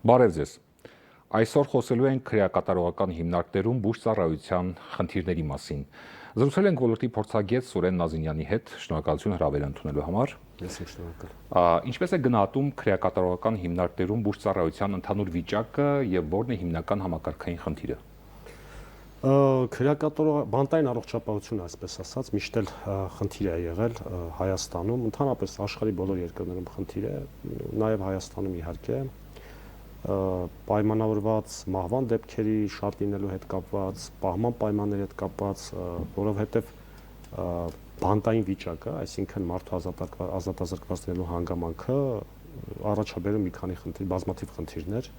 Բարև ձեզ։ Այսօր խոսելու ենք քրեակատարողական հիմնարկներում բուժծառայության խնդիրների մասին։ Զրուցել ենք ոլորտի փորձագետ Սուրեն Նազինյանի հետ, շնորհակալություն հրավեր ընդունելու համար։ Ես շնորհակալ։ Ինչպես է գնահատում քրեակատարողական հիմնարկներում բուժծառայության ընդհանուր վիճակը եւ ո՞րն է հիմնական համակարգային խնդիրը։ Բանտային առողջապահությունը, այսպես ասած, միշտ էլ խնդիր է եղել Հայաստանում, ընդհանրապես աշխարհի բոլոր երկրներում խնդիր է, նաև Հայաստանում իհարկե, պայմանավորված մահվան դեպքերի շատ լինելու հետ կապված, պահման պայմանների հետ կապված, որովհետև բանտային վիճակը, այսինքն մարդու ազատազրկված լինելու հանգամանքը առաջաբերում մի քանի խնդիր, բազմաթիվ խնդիրներ,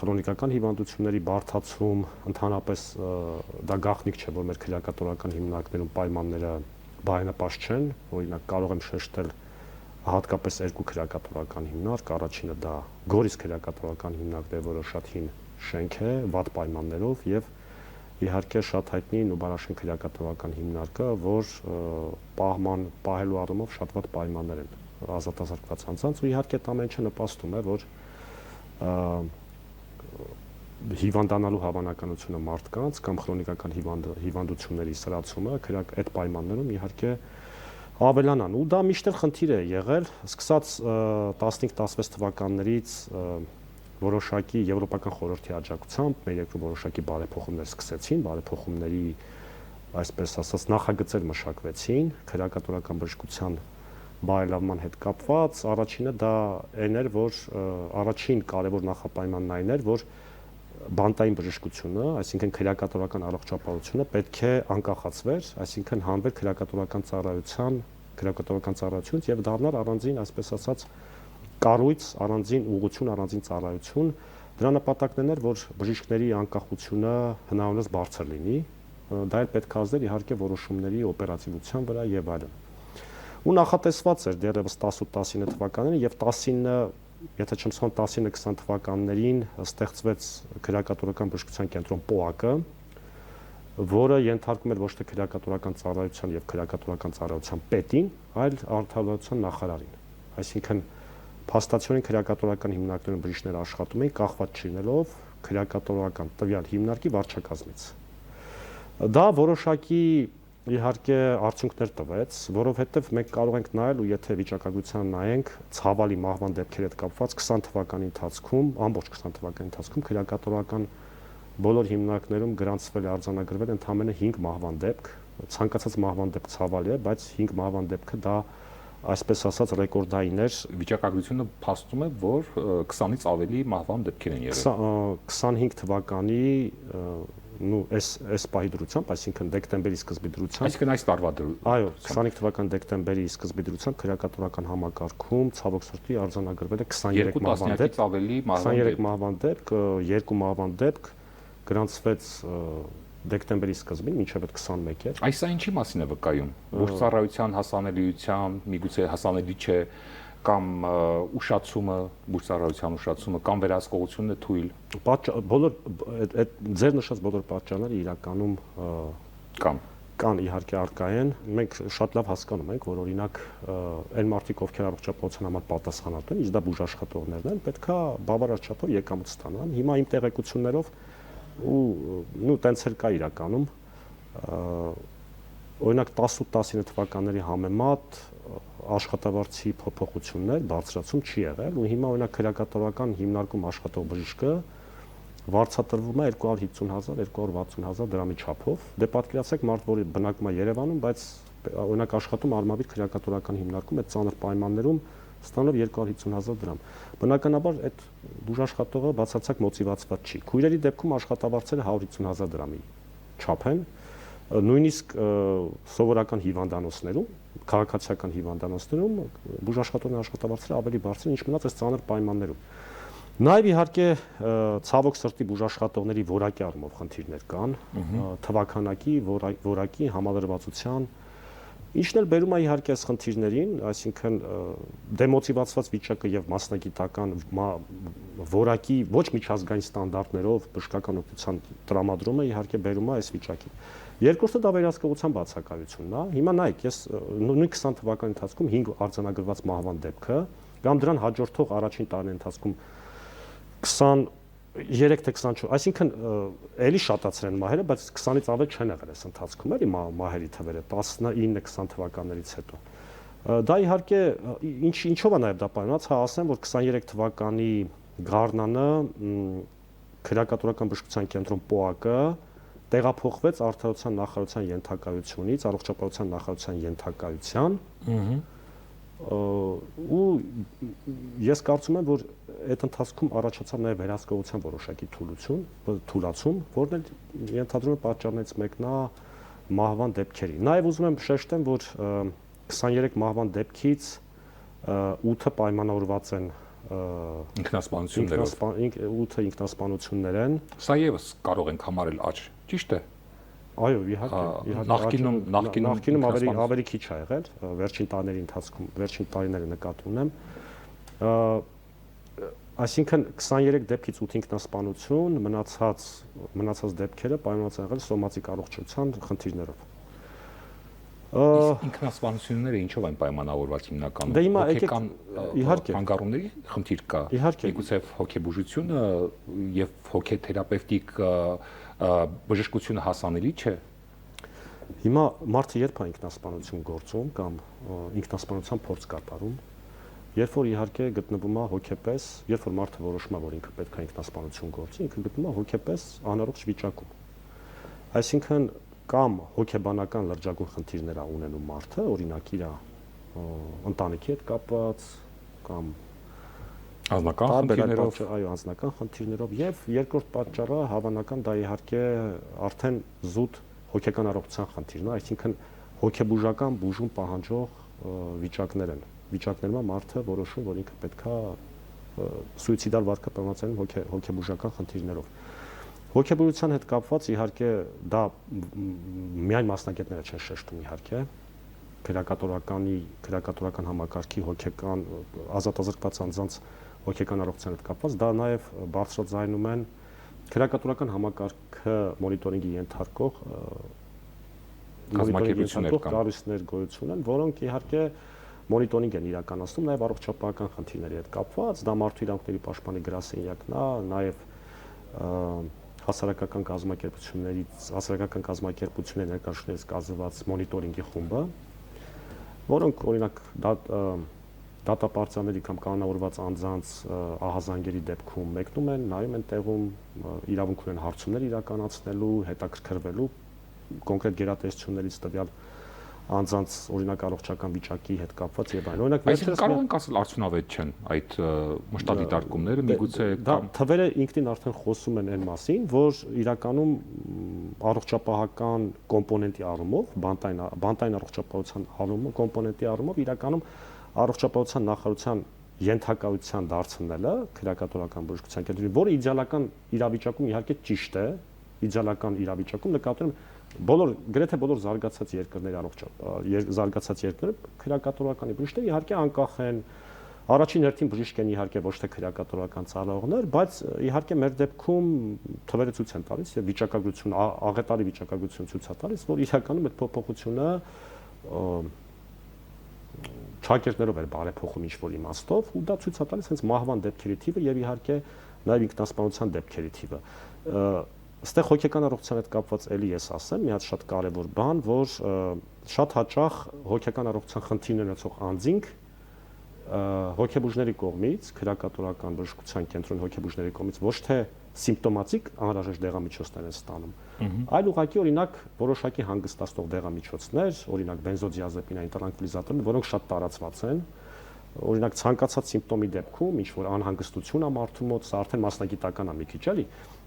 քրոնիկական հիվանդությունների բարդացում, ընդհանրապես դա գաղտնիք չէ, որ մեր քրեակատարողական հիմնարկներում պայմանները բարենպաստ չեն, օրինակ կարող եմ շեշտել հատկապես երկու քրեակատարողական հիմնարկ, առաջինը դա Գորիս քրեակատարողական հիմնարկն է, որը շատ հին շենք է, վատ պայմաններով, եւ իհարկե շատ հայտնի Նուբարաշեն քրեակատարողական հիմնարկը, որ պահելու առումով շատ վատ պայմաններ են ազատազրկված անձանց, ու իհարկե դա ամենը նպաստում է, որ հիվանդանալու հավանականությունը մարդկանց կամ քրոնիկական հիվանդությունների սրացումը այդ պայմաններում իհարկե ավելանան, ու դա միշտ էլ խնդիր է եղել, սկսած 15-16 թվականներից որոշակի եվրոպական խորհրդի աջակցությամբ մեր երկրում որոշակի բարեփոխումներ սկսեցին, բարեփոխումների այսպես ասած նախագծեր մշակվեցին քրեակատարողական բժշկության բարելավման հետ կապված, առաջինը դա այն էր, որ առաջին կարևոր նախապայմանն այն էր, որ բանտային բժշկությունը, այսինքն քրեակատարողական առողջապահությունը պետք է անկախացվեր, այսինքն հանվեր քրեակատարողական ծառայությունից եւ դառնար առանձին, այսպես ասած, կառույց, առանձին ուղղություն, առանձին ծառայություն, դրա նպատակն էր, որ բժիշկների անկախությունը հնարավորինս բարձր լինի, դա էլ պետք է ազդեր իհարկե որոշումների օպերատիվության վրա եւ այլն։ Ու նախատեսված էր դեռևս 18-19 թվականներին եւ 19, եթե չեմ սխալվում, 19-20 թվականներին ստեղծվեց քրեակատարողական բժշկության կենտրոն ՊՕԱԿ-ը, որը ենթարկում էր ոչ թե քրեակատարողական ծառայության եւ քրեակատարողական ծառայության պետին, այլ արդարության նախարարին։ Այսինքն փաստացիորեն քրեակատարողական հիմնարկներում բժիշկները աշխատում էին կախված չլինելով քրեակատարողական տվյալ հիմնարկի վարչակազմից։ Դա որոշակի իհարկե արդյունքներ տվեց, որովհետև մենք կարող ենք նայել ու եթե վիճակագրության նայենք ցավալի մահվան դեպքերի հետ կապված 20 թվականի ընթացքում, ամբողջ 20 թվականի ընթացքում քրեակատարողական բոլոր հիմնարկներում գրանցվել է արձանագրվել ընդամենը 5 մահվան դեպք, ցանկացած մահվան դեպք ցավալի է, բայց 5 մահվան դեպքը դա այսպես ասած ռեկորդային էր։ Վիճակագրությունը փաստում է, որ 20-ից ավելի մահվան դեպքեր են եղել։ 25 թվականի այս պահի դրությամբ, այսինքն դեկտեմբերի սկզբի դրությամբ, այսինքն այս տարվա դրությամբ, այո, 25 թվականի դեկտեմբերի սկզբի դրությամբ քրեակատարողական համակարգում ցավոք սրտի արձանագրվել է 23 մահվան դեպք, 23 մահվան դեպք, 2 մահվան դեպք գրանցվեց դեկտեմբերի սկզբին, մինչև այդ 21 էր։ Այս ինչի մասին է վկայում։ Բուժծառայության հասանելիության, միգուցե հասանելի չէ կամ ուշացումը, բուժծառայության ուշացումը կամ վերահսկողությունն է թույլ։ Բոլոր այդ ձեր նշած բոլոր պատճառները իրականում կան իհարկե արկա են։ Մենք շատ լավ հասկանում ենք, որ օրինակ այն մարդիկ, ովքեր առողջապահության համար պատասխանատու են, իսկ դա բուժաշխատողներն են, պետքա բավարար չափով եկամուտ ստանան։ Հիմա իմ տեղեկություններով ու տենց էլ կա իրականում օրինակ 18-19 թվականների համեմատ աշխատավարձի փոփոխություններ, բարձրացում չի եղել ու հիմա օրինակ քրեակատարողական հիմնարկում աշխատող բժիշկը վարձատրվում է 250,000-260,000 դրամի չափով։ Դե պատկերացրեք մարդ, որը բնակվում է Երևանում, բայց օրինակ աշխատում Արմավիր քրեակատարողական հիմնարկում այդ ծանր պայմաններում ստանալով 250,000 դրամ։ Բնականաբար այդ բուժաշխատողը բացարձակ մոտիվացված չի։ Քույրերի դեպքում աշխատավարձերը 150,000 դրամի չափ են։ Նույնիսկ սովորական հիվանդանոցներում, քաղաքացիական հիվանդանոցներում բուժաշխատողների աշխատավարձերը ավելի բարձր են, ինչ մնաց այս ծանր պայմաններում։ Նաև իհարկե ցավոք սրտի բուժաշխատողների որակի առումով խնդիրներ կան, թվականակի, որակի, համալրվածության, ինչն էլ բերում է իհարկե այս խնդիրներին, այսինքն դեմոտիվացված վիճակը եւ մասնագիտական որակի ոչ միջազգային ստանդարտներով բժշկական օգնության տրամադրումը իհարկե բերում է այս վիճակին։ Երկրորդը դա վերահսկողության բացակայությունն է։ Հիմա նայեք, ես նույն 20 թվականի ընթացքում 5 արձանագրված մահվան դեպքը կամ դրան հաջորդող առաջին տարիների ընթացքում 23 թե 24, այսինքն էլի շատացրել են մահերը, բայց 20-ից ավել չեն եղել այս ընթացքում, էլի մահերի թվերը 19-20 թվականներից հետո։ Դա իհարկե ինչով է նաև դա պայմանված, հա ասեմ, որ 23 թվականի գարնանը քրեակատորական բժշկության կենտրոն ՊՕԱԿ-ը տեղափոխվեց Արդարության նախարարության ենթակայությունից առողջապահության նախարարության ենթակայության ու ես կարծում եմ, որ այդ ընթացքում առաջացավ նաև վերահսկողության որոշակի թուլացում, որն էլ ենթադրում է պատճառներից մեկն է մահվան դեպքերի։ Նաև ուզում եմ շեշտեմ, որ 23 մահվան դեպքից 8-ը պայմանավորված են ինքնասպանություններով, 8-ը ինքնասպանություններ են։ Սա եւս կարող ենք համարել աճ, ճիշտ է։ Այո, իհարկե, նախկինում ավելի քիչ ա եղել, վերջին տարիների ընթացքում, վերջին տարիները նկատի ունեմ։ Այսինքն 23 դեպքից 8 ինքնասպանություն, մնացած դեպքերը պայմանված են եղել սոմատիկ առողջության խնդիրներով։ Ինքնասպանությունները ինչով են պայմանավորված հիմնականում։ Դե հիմա հոգեկան իհարկե հանգարումների խնդիր կա։ Միգուցե հոգեբուժությունը եւ հոգեթերապևտիկ բժշկությունը հասանելի չէ։ Հիմա մարդը երբ է ինքնասպանություն գործում կամ ինքնասպանության փորձ կատարում, երբ որ իհարկե գտնվում է հոգեպես, երբ որ մարդը որոշում է, որ ինքը պետք է ինքնասպանություն գործի, ինքը գտնվում է հոգեպես անառողջ վիճակում։ Այսինքն կամ հոգեբանական լրջագույն խնդիրներ ա ունենում մարդը, օրինակ իր ընտանիքի հետ կապված կամ անձնական խնդիրներով, այո, անձնական խնդիրներով եւ երկրորդ պատճառը հավանական դա իհարկե արդեն զուտ հոգեկան առողջության խնդիրն է, այսինքն հոգեբուժական բուժում պահանջող վիճակներ են։ Վիճակներում մարդը որոշում, որ ինքը պետքա սուիցիդալ վարքը պայմանացնեն հոգեբուժական խնդիրներով։ Հոգեբուժության հետ կապված իհարկե դա միայն մասնագետները չեն շեշտում իհարկե քրեակատորական համակարգի հոգեկան ազատազրկված անձանց հոգեկան առողջության հետ կապված դա նաև բարձրաձայնում են քրեակատորական համակարգը մոնիտորինգի ենթարկող կառույցներ գոյություն են, որոնք իհարկե մոնիտորինգ են իրականացնում նաև առողջապահական խնդիրների հետ կապված, դա մարդու իրավունքների պաշտպանի գրասենյակն է, նաև հասարակական կազմակերպությունների ներկայացուցիչներից կազմված մոնիտորինգի խումբը, որոնք օրինակ դատապարտյալների կամ կանոնավորված անձանց ահազանգերի դեպքում մեկնում են, նայում են տեղում, իրավունք ունեն հարցումներ իրականացնելու, հետաքրքրվելու կոնկրետ գերատեսչություններից տվյալ անձանց օրինակ առողջական վիճակի հետ կապված եւ այլն։ Օրինակ վերջերս կարող ենք ասել արդյունավետ չեն այդ մշտադիտարկումները, միգուցե դա թվերը ինքնին արդեն խոսում են այն մասին, որ իրականում առողջապահական կոմպոնենտի առումով, բանտային առողջապահության կոմպոնենտի առումով իրականում առողջապահության նախարարության ենթակայության դարձնելը քրեակատորական բժշկության կենտրոնի, որը իդեալական իրավիճակում իհարկե ճիշտ է, իդեալական իրավիճակում նկատում գրեթե բոլոր զարգացած երկրները քրեակատորականի բժիշկները իհարկե անկախ են, առաջին հերթին բժիշկ են իհարկե ոչ թե քրեակատորական ծառայողներ, բայց իհարկե մեր դեպքում թվերը ցույց են տալիս եւ վիճակագրություն, աղետալի վիճակագրություն ցույց է տալիս, որ իրականում այդ փոփոխությունը չակերտներով էր բարեփոխում ինչ-որ իմաստով ու դա ցույց է տալիս հենց մահվան դեպքերի թիվը եւ իհարկե նաեւ ինքնասպանության դեպքերի թիվը։ Այստեղ հոգեկան առողջության հետ կապված էլի ես ասեմ, մի հատ շատ կարևոր բան, որ շատ հաճախ հոգեկան առողջության խնդիրներ ունեցող անձինք հոգեբուժների կողմից, քրեակատորական բժշկության կենտրոնի հոգեբուժների կողմից ոչ թե սիմպտոմատիկ անհրաժեշտ դեղամիջոցներ են ստանում, այլ ուղղակի օրինակ որոշակի հանգստացնող դեղամիջոցներ, օրինակ բենզոդիազեպինային տրանկվիլիզատորներ, որոնք շատ տարածված են, օրինակ ցանկացած սիմպտոմի դեպքում ինչ որ անհանգստություն է մարդու մոտ, սա արդեն մասնագիտական է մի քիչ էլի,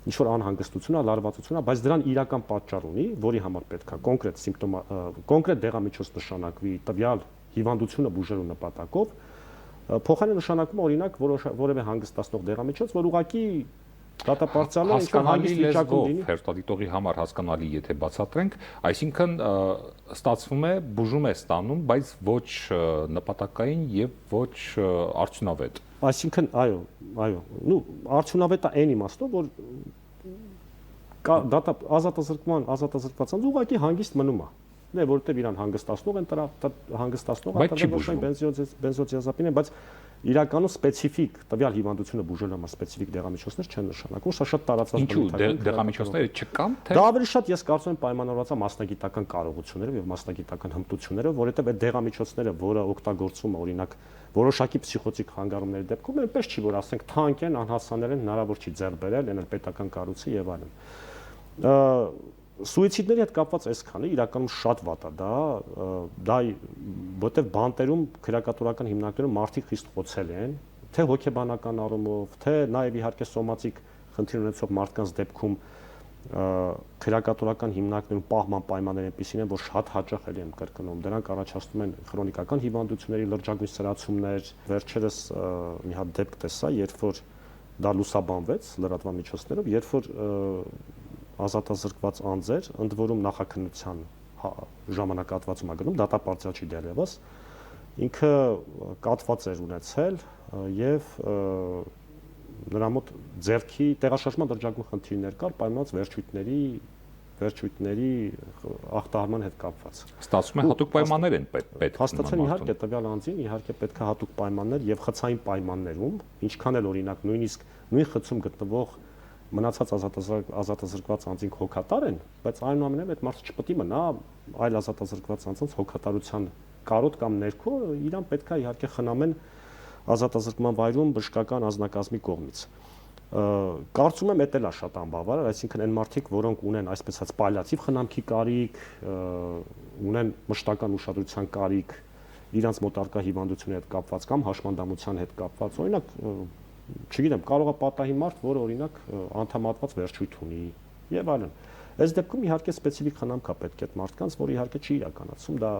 ինչ որ անհանգստություն է, լարվածություն է, բայց դրան իրական պատճառ ունի, որի համար պետք է կոնկրետ սիմպտոմ, կոնկրետ դեղամիջոց նշանակվի տվյալ հիվանդությունը բուժելու նպատակով, փոխանցի նշանակում օրինակ որևէ հանգստացնող դեղամիջոց, որ ուղղակի դատապարտյալը ինչ-որ հանգիստ վիճակում լինի, հերթադիտողի համար հասկանալի, եթե բացատրենք, այսինքն ստացվում է բուժում է ստանում, բայց ոչ նպատակային եւ ոչ արդյունավետ։ Այսինքն, այո, արդյունավետ է այն իմաստով, որ ազատազրկված անձ ուղղակի հանգիստ մնում է։ Որովհետև իրան հանգստացնող են հանգստացնող բենզոդիազեպին են, բայց իրականում սպეციფիկ տվյալ հիվանդությունը բուժելու համար սպეციფիկ դեղամիջոցներ չեն նշանակում, սա շատ տարածված Ինչու դեղամիջոցները չկան, թե դա ավելի շատ ես կարծում եմ պայմանավորված է մասնագիտական կարողություններով եւ մասնագիտական հմտություններով, որովհետեւ այդ դեղամիջոցները, որը օգտագործվում է օրինակ որոշակի փսիխոտիկ խանգարումների դեպքում, այնպես չի որ ասենք թանկ են, անհասաներ են, հնարավոր չի ձեռք բերել, այն էլ պետական կառույցի եւ այլն։ Սուիցիդների հետ կապված այսքանը իրականում շատ վատ է դա որտեվ բանտերում քրեակատորական հիմնարկներում մարդիկ խիստ խոցել են, թե հոգեբանական առումով, թե նաև իհարկե սոմատիկ խնդիր ունեցող մարդկանց դեպքում քրեակատորական հիմնարկներում պահման պայմանները այնպիսին են, որ շատ հաճախ եմ կրկնում, դրանք առաջացնում են քրոնիկական հիվանդությունների լրջագույն սրացումներ, վերջերս մի հատ դեպք տեսա, երբ որ դա լուսաբանվեց լրատվամիջոցներով, երբ որ ազատազրկված անձեր, ընդ որում նախաքննության ժամանակահատվածում ագրում, դատապարտյալ չի դեռևս, ինքը կատված էր ունեցել եւ նրա մոտ ձեռքի տեղաշարժման լրջագույն խնդիրներ կար, պայմանված վերջույթների ախտահարման հետ կապված։ Ստացվում է հատուկ պայմաններ են պետք։ Հաստատության իհարկե տվյալ անձին իհարկե պետք է հատուկ պայմաններ եւ խցային պայմաններում, ինչքան էլ օրինակ նույնիսկ նույն խցում գտնվող մնացած ազատազրկված անձինք հոգատար են, բայց այնուամենայնիվ այդ մարդը չպետք է մնա այլ ազատազրկված անձանց հոգատարության կարոտ կամ ներքո, իրան պետք է իհարկե խնամեն ազատազրկման վայրում բժշկական անձնակազմի կողմից։ Կարծում եմ, դա էլ է շատ անբավարար, այսինքն այն մարդիկ, որոնք ունեն այսպես ասած պալիատիվ խնամքի կարիք, ունեն մշտական ուշադրության կարիք, իրանց մոտ արկա հիվանդությունների հետ կապված կամ հաշմանդամության հետ կապված, օրինակ չգիտեմ, կարող է պատահի մարդ, որը օրինակ անդամատված վերջույթ ունի եւ այլն։ Այս դեպքում իհարկե սպეციფիկ խնամք է պետք է այդ մարդկանց, որը իհարկե չի իրականացում, դա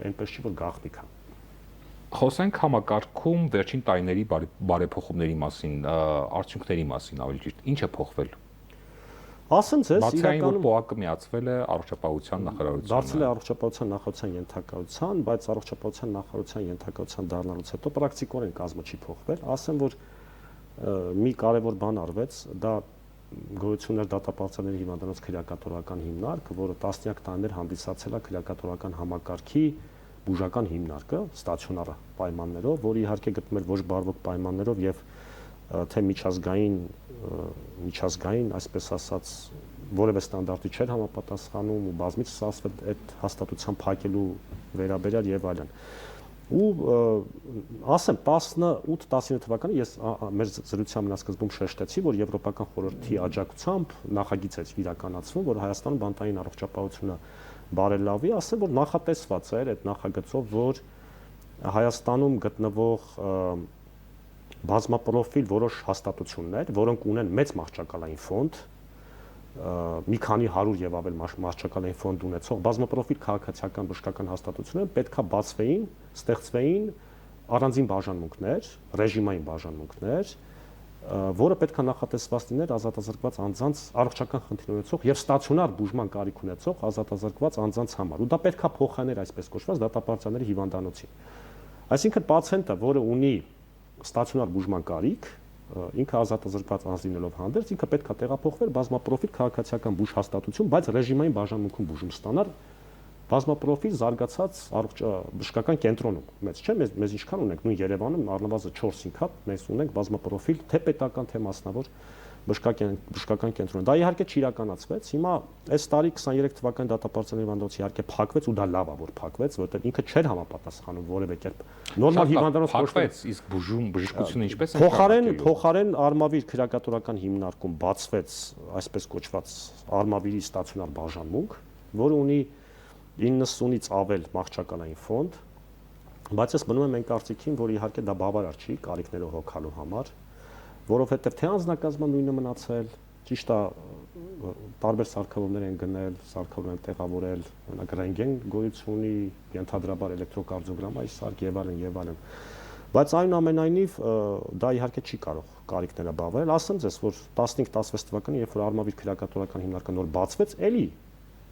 այնպես չի որ գաղտնիք է։ Խոսենք համակարգում վերջին տարիների բարեփոխումների մասին, արդյունքների մասին ավելի ճիշտ, ինչ է փոխվել։ Ասեմ ձեզ, իրականում ՊՕԱԿ-ը միացվել է առողջապահության նախարարությանը։ Դարձել է առողջապահության նախարարության ենթակայության, բայց առողջապահության նախարարության ենթակայության դառնալուց հետո պրակտիկորեն կազմը չի փոխվել։ Ասեմ, որ մի կարևոր բան արվեց, դա գոյություններ դատապարտյալների հիվանդանոց քրեակատորական հիմնարկ, որը տասնյակ տարիներ հանդիսացել է քրեակատորական համակարգի բուժական հիմնարկը ստացիոնար պայմաններով, որը իհարկե գտնում էր ոչ բարվոք պայմաններով եւ թե միջազգային, այսպես ասած, որևէ ստանդարտի չէր համապատասխանում ու բազմիցս ասվել այդ հաստատության փակելու վերաբերյալ եւ այլն։ Ու ասեմ 18-19 թվականին ես մեր զրույցի ամենասկզբում շեշտեցի, որ Եվրոպական խորհրդի աջակցությամբ նախագիծ է իրականացվում, որ Հայաստանում բանտային առողջապահությունը բարելավի, ասեմ, որ նախատեսված էր այդ նախագծով, որ Հայաստանում գտնվող բազմապրոֆիլ որոշ հաստատություններ, որոնք ունեն մեծ մահճակալային ֆոնդ, մի քանի 100 եւ ավել մահճակալային ֆոնդ ունեցող բազմապրոֆիլ քաղաքացիական բժշկական հաստատություններ պետքա բացվեին, ստեղծվեին առանձին բաժանմունքներ, ռեժիմային բաժանմունքներ, որը պետքա նախատեսված լիներ ազատազրկված անձանց առողջական խնդիր ունեցող եւ ստացիոնար բուժման կարիք ունեցող ազատազրկված անձանց համար։ Ու դա պետքա փոխաներ այսպես կոչված դատապարտյալների հիվանդանոցին։ Այսինքն պացիենտը, որը ունի ստացիոնար բուժման կարիք, ինքը ազատազրկված անձ լինելով հանդերձ, ինքը պետք է տեղափոխվեր բազմապրոֆիլ քաղաքացիական բուժ հաստատություն, բայց ռեժիմային բաժանմունքում բուժում ստանար բազմապրոֆիլ զարգացած բժշկական կենտրոնում։ Մեծ չէ, մեզ ինչքան ունենք, նույն Երևանում առնվազն 4-5 հատ մեզ ունենք բազմապրոֆիլ, թե պետական, թե մասնավոր բժշկական կենտրոն։ Դա իհարկե չիրականացվեց։ Հիմա այս տարի 23 թվականի դատապարտյալների հիվանդանոցը իհարկե փակվեց ու դա լավ է, որ փակվեց, որովհետև ինքը չէր համապատասխանում որևէ կերպ նորմալ հիվանդանոց փակվեց, իսկ բժշկությունը ինչպես է փոխարեն Արմավիր քրեակատորական հիմնարկում բացվեց այսպես կոչված Արմավիրի ստացիոնար բաժանմունք, որը ունի 90-ից ավել մահճակալային ֆոնդ, բայց ես մնում եմ այն կարծիքին, որ իհարկե դա բավարար չի կարիքներով հոգալու համար, որովհետև թե անձնակազմը նույնը մնացել, ճիշտ է, տարբեր սարքավորումներ են գնել, սարքավորումներ տեղավորել, օրինակ ռենտգեն գոյություն ունի, ենթադրաբար էլեկտրոկարդիոգրամայի սարք եւ այլն եւ այլն։ Բայց այնուամենայնիվ դա իհարկե չի կարող կարիքները բավարարել։ Ասեմ ձեզ, որ 15-16 թվականին, երբ որ Արմավիր քրեակատորական հիմնարկը նոր բացվեց, էլի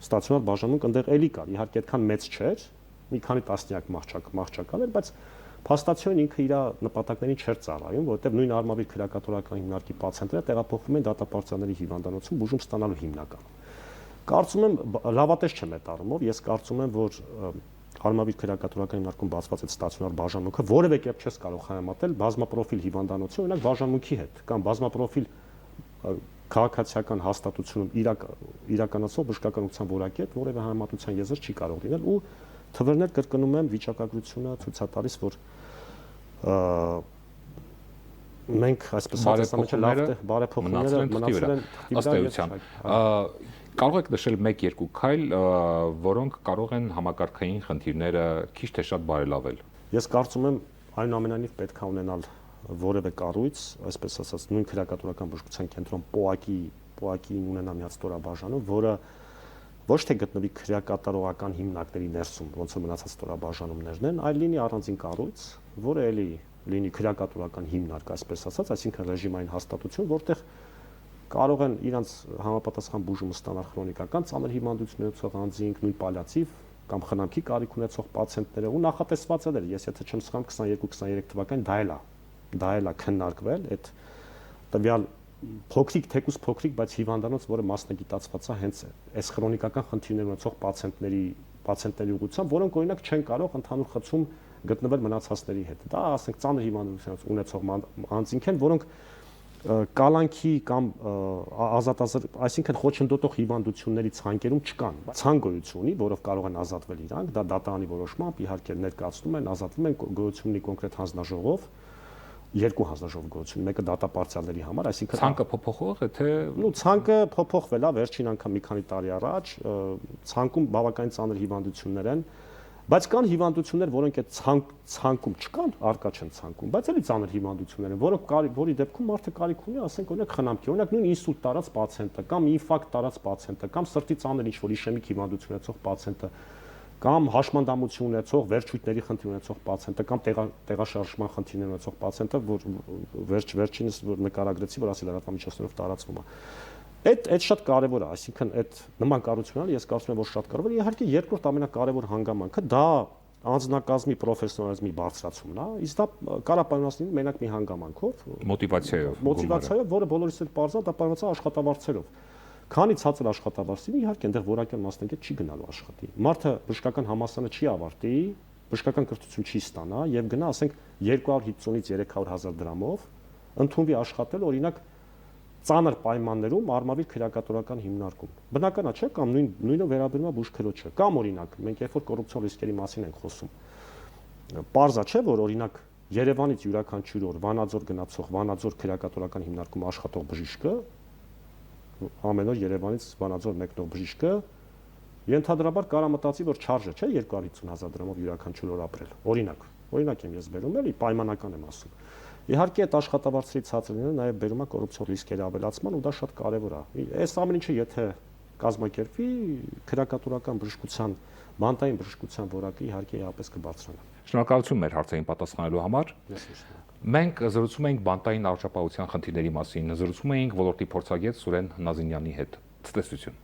ստացիոնար բաժանմունք այնտեղ էլի կար, իհարկե այդքան մեծ չէր, մի քանի տասնյակ մահճակալ էր, բայց փաստացիորեն ինքը իր նպատակներին չէր ծառայում, որովհետև նույն Արմավիր քրեակատորական հիմնարկի պացիենտները տեղափոխվում են դատապարտյալների հիվանդանոցում բուժում ստանալու հիմնականում։ Կարծում եմ լավատես չեմ այդ առումով, ես կարծում եմ, որ հարմարավետ քրեակատորական հիմնարկում բացված այդ ստացիոնար բաժանմունքը որևէ կերպ չես կարող համեմատել բազմապրոֆիլ հիվանդանոցի օրինակ բաժանմունքի հետ կամ բազմապրոֆիլ քաղաքացիական հաստատությունում իրականացող բժշկական ուսուցան որակի հետ որևէ համեմատության եզր չի կարող լինել ու թվերներ կրկնում եմ վիճակագրությունը ցույց է տալիս որ մենք այսպես ասած բարեփոխումները մնացել են ըստ էության կարող եք նշել 1-2 քայլ, որոնք կարող են համակարգային խնդիրները քիչ թե շատ բարելավել։ Ես կարծում եմ այնուամենայնիվ պետք է ունենալ որևէ կառույց, այսպես ասած, նույն քրեակատորական բժշկության կենտրոն ՊՕԱԿ-ի ունենա մի հատ ստորաբաժանում, որը ոչ թե գտնվի քրեակատարողական հիմնարկների ներսում, ոնց որ մնացած ստորաբաժանումներն են, այլ լինի առանձին կառույց, որը էլի լինի քրեակատորական հիմնարկ, այսպես ասած, այսինքն ռեժիմային հաստատություն, որտեղ կարող են իրանց համապատասխան բուժումը ստանալ քրոնիկական ծանր հիվանդություն ունեցող անձինք, նույն պալիատիվ կամ խնամքի կարիք ունեցող պացիենտները ու նախատեսված է, ես եթե չեմ սխալվում 22-23 թվականին դա էլ է քննարկվել, այդ տվյալ փոքրիկ թեկուս փոքրիկ, բայց հիվանդանոց, որը մասնագիտացված է հենց այս քրոնիկական խնդիրներ ունեցող պացիենտների ուղղությամբ, որոնք օրինակ չեն կարող ընդհանուր խցում գտնվել մնացածների հետ։ Դա ասենք ծանր հիվանդություն ունեցող անձինք են, որոնք կալանքի կամ այսինքն խոչընդոտող հիվանդությունների ցանկերում չկան, ցանկ գոյություն ունի, որով կարող են ազատվել իրանք, դա դատարանի որոշմամբ իհարկե ներկայացնում են, ազատվում են գոյություն ունի կոնկրետ հանձնաժողով, երկու հանձնաժողով գոյություն, մեկը դատապարտյալների համար, այսինքն ցանկը փոփոխող է թե ցանկը փոփոխվել է վերջին անգամ մի քանի տարի առաջ, ցանկում բավականին ծանր հիվանդություններ են, բայց կան հիվանդություններ, որոնք այդ ցանկում չկան, արկա չեն ցանկում, բայց էլի ծանր հիվանդություններ են, որի դեպքում մարդը կարիք ունի, ասենք օրինակ խնամքի, օրինակ նույն ինսուլտ տարած պացիենտը կամ ինֆարկտ տարած պացիենտը կամ սրտի ծանր ինչ-որ իշեմիկ հիվանդություն ունեցող պացիենտը կամ հաշմանդամություն ունեցող վերջույթների խնդիր ունեցող պացիենտը կամ տեղաշարժման խնդիրներ ունեցող պացիենտը, որ վերջինս նկարագրեցի, որ ասի լրատվամիջոցներով տարածվում է։ Այդ շատ կարևոր է, այսինքն այդ նման կառույցները ես կարծում եմ որ շատ կարևոր է, իհարկե երկրորդ ամենակարևոր հանգամանքը դա անձնակազմի պրոֆեսիոնալիզմի բարձրացումն է, իսկ դա կարող պայմանավորվել մենակ մի հանգամանքով, մոտիվացիայով, որը բոլորիս էլ պարզ է, դա պայմանավորված է աշխատավարձերով։ Քանի ցածր աշխատավարձին իհարկե այնտեղ որակյալ մասնագետ չի գնալու աշխատի։ Մարդը բժշկական համալսարանը չի ավարտի, բժշկական կրթություն չի ստանա եւ գնա, ասենք 250-ից 300,000 դրամով ընդունվի աշխատել օրինակ ծանր պայմաններում արմավիր քրեակատորական հիմնարկում։ Բնական է, չէ՞, կամ նույնը վերաբերում է բուժքերոջը։ Կամ օրինակ, մենք երբ որ կոռուպցիոն ռիսկերի մասին ենք խոսում, պարզ է, չէ՞, որ օրինակ Երևանից յուրաքանչյուր օր Վանաձոր գնացող Վանաձոր քրեակատորական հիմնարկում աշխատող բժիշկը ամեն օր Երևանից Վանաձոր մեկնող բժիշկը ենթադրաբար կարա մտածի, որ չարժ է, չէ՞, 250,000 դրամով յուրաքանչյուր օր ապրել։ Օրինակ եմ ես բերում, էլի պայմանական եմ ասում։ Իհարկե այդ աշխատավարձերի ցածր լինելը նաև բերում է կոռուպցիոն ռիսկերի ավելացման ու դա շատ կարևոր է։ Այս ամեն ինչը եթե կազմակերպվի, քրեակատորական բժշկության, բանտային բժշկության որակը իհարկե իհապես կբարձրանա։ Շնորհակալություն մեր հարցերին պատասխանելու համար։ Մենք զրուցում էինք բանտային առողջապահության խնդիրների մասին, զրուցում էինք ոլորտի փորձագետ Սուրեն Նազինյանի հետ։ Ցտեսություն։